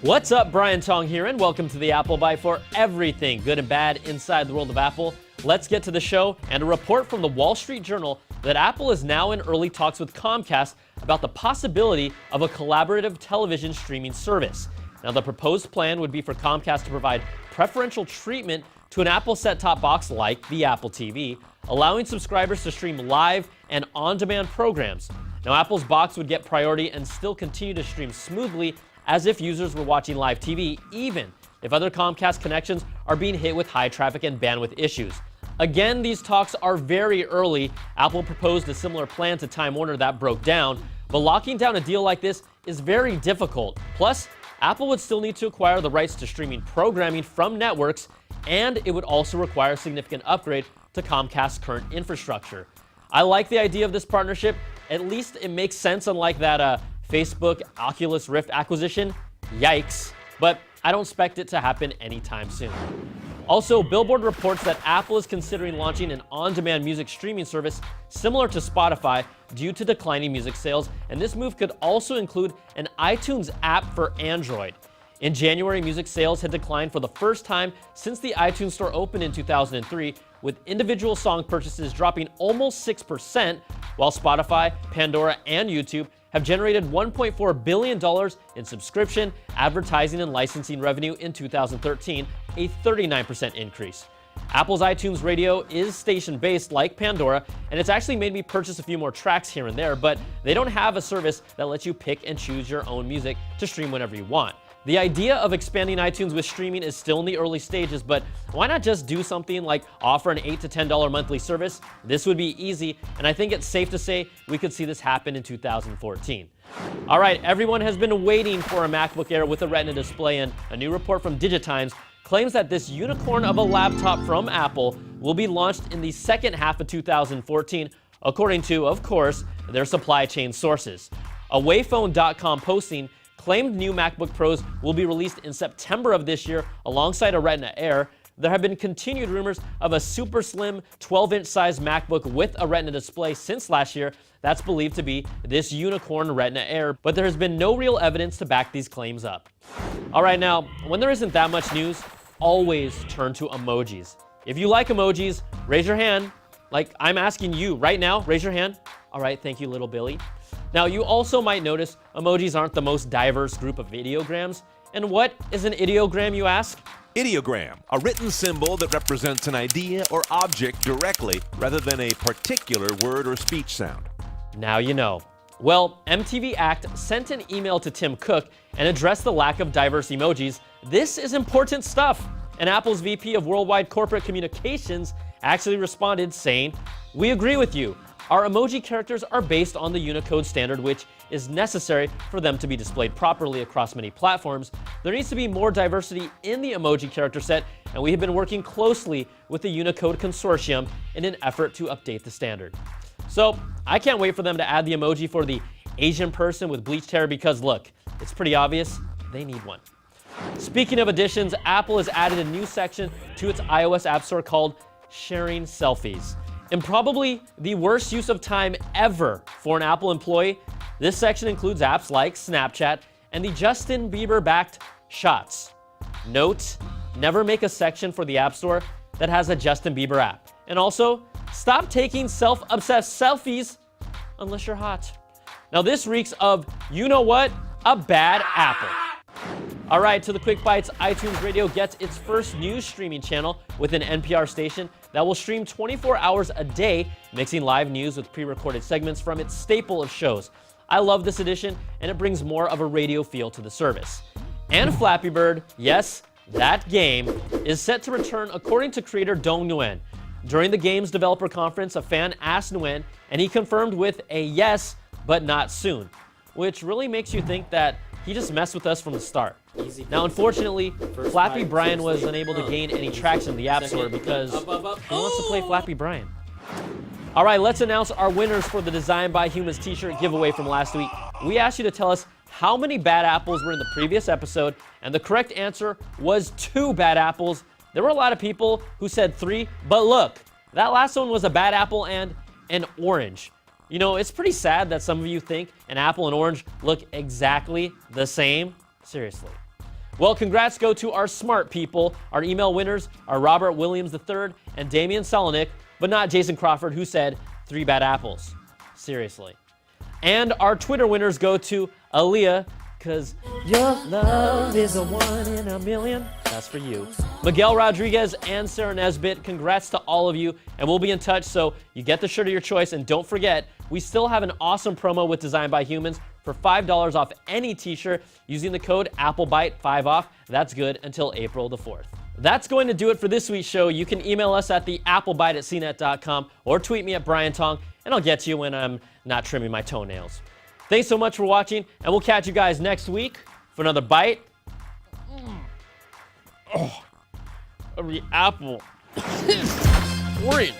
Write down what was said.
What's up, Brian Tong here, and welcome to the Apple Byte for everything good and bad inside the world of Apple. Let's get to the show and a report from the Wall Street Journal that Apple is now in early talks with Comcast about the possibility of a collaborative television streaming service. Now, the proposed plan would be for Comcast to provide preferential treatment to an Apple set-top box like the Apple TV, allowing subscribers to stream live and on-demand programs. Now, Apple's box would get priority and still continue to stream smoothly as if users were watching live TV, even if other Comcast connections are being hit with high traffic and bandwidth issues. Again, these talks are very early. Apple proposed a similar plan to Time Warner that broke down, but locking down a deal like this is very difficult. Plus, Apple would still need to acquire the rights to streaming programming from networks, and it would also require a significant upgrade to Comcast's current infrastructure. I like the idea of this partnership. At least it makes sense, unlike that Facebook Oculus Rift acquisition. Yikes. But I don't expect it to happen anytime soon. Also, Billboard reports that Apple is considering launching an on-demand music streaming service similar to Spotify due to declining music sales, and this move could also include an iTunes app for Android. In January, music sales had declined for the first time since the iTunes Store opened in 2003, with individual song purchases dropping almost 6%, while Spotify, Pandora, and YouTube have generated $1.4 billion in subscription, advertising, and licensing revenue in 2013, a 39% increase. Apple's iTunes Radio is station-based like Pandora, and it's actually made me purchase a few more tracks here and there, but they don't have a service that lets you pick and choose your own music to stream whenever you want. The idea of expanding iTunes with streaming is still in the early stages, but why not just do something like offer an $8 to $10 monthly service? This would be easy, and I think it's safe to say we could see this happen in 2014. All right, everyone has been waiting for a MacBook Air with a Retina display, and a new report from Digitimes claims that this unicorn of a laptop from Apple will be launched in the second half of 2014, according to, of course, their supply chain sources. A Wayphone.com posting claimed new MacBook Pros will be released in September of this year alongside a Retina Air. There have been continued rumors of a super slim 12-inch size MacBook with a Retina display since last year. That's believed to be this unicorn Retina Air, but there has been no real evidence to back these claims up. All right, now, when there isn't that much news, always turn to emojis. If you like emojis, raise your hand. Like I'm asking you right now, raise your hand. All right, thank you, little Billy. Now, you also might notice emojis aren't the most diverse group of ideograms. And what is an ideogram, you ask? Ideogram, a written symbol that represents an idea or object directly rather than a particular word or speech sound. Now you know. Well, MTV Act sent an email to Tim Cook and addressed the lack of diverse emojis. This is important stuff. And Apple's VP of Worldwide Corporate Communications actually responded saying, "We agree with you. Our emoji characters are based on the Unicode standard, which is necessary for them to be displayed properly across many platforms. There needs to be more diversity in the emoji character set, and we have been working closely with the Unicode Consortium in an effort to update the standard." So I can't wait for them to add the emoji for the Asian person with bleached hair because, look, it's pretty obvious they need one. Speaking of additions, Apple has added a new section to its iOS App Store called Sharing Selfies. In probably the worst use of time ever for an Apple employee, this section includes apps like Snapchat and the Justin Bieber-backed Shots. Note, never make a section for the App Store that has a Justin Bieber app. And also, stop taking self-obsessed selfies unless you're hot. Now this reeks of, you know what, a bad Apple. All right, to the quick bites, iTunes Radio gets its first news streaming channel with an NPR station that will stream 24 hours a day, mixing live news with pre-recorded segments from its staple of shows. I love this addition, and it brings more of a radio feel to the service. And Flappy Bird, yes, that game, is set to return according to creator Dong Nguyen. During the game's developer conference, a fan asked Nguyen, and he confirmed with a yes, but not soon, which really makes you think that he just messed with us from the start. Now, unfortunately, Flappy Brian was unable to gain any traction in the App Store because who wants to play Flappy Brian? All right, let's announce our winners for the Design by Humans t-shirt giveaway from last week. We asked you to tell us how many bad apples were in the previous episode, and the correct answer was 2 bad apples. There were a lot of people who said 3, but look, that last one was a bad apple and an orange. You know, it's pretty sad that some of you think an apple and orange look exactly the same. Seriously. Well, congrats go to our smart people. Our email winners are Robert Williams III and Damian Solonik, but not Jason Crawford, who said 3 bad apples. Seriously. And our Twitter winners go to Aaliyah, because your love is a 1 in a million. That's for you. Miguel Rodriguez and Sarah Nesbitt, congrats to all of you, and we'll be in touch so you get the shirt of your choice. And don't forget, we still have an awesome promo with Designed by Humans for $5 off any t-shirt using the code AppleByte, 5 off. That's good until April the 4th. That's going to do it for this week's show. You can email us at theapplebite@cnet.com or tweet me at Brian Tong, and I'll get you when I'm not trimming my toenails. Thanks so much for watching, and we'll catch you guys next week for another bite. Every apple. Worried.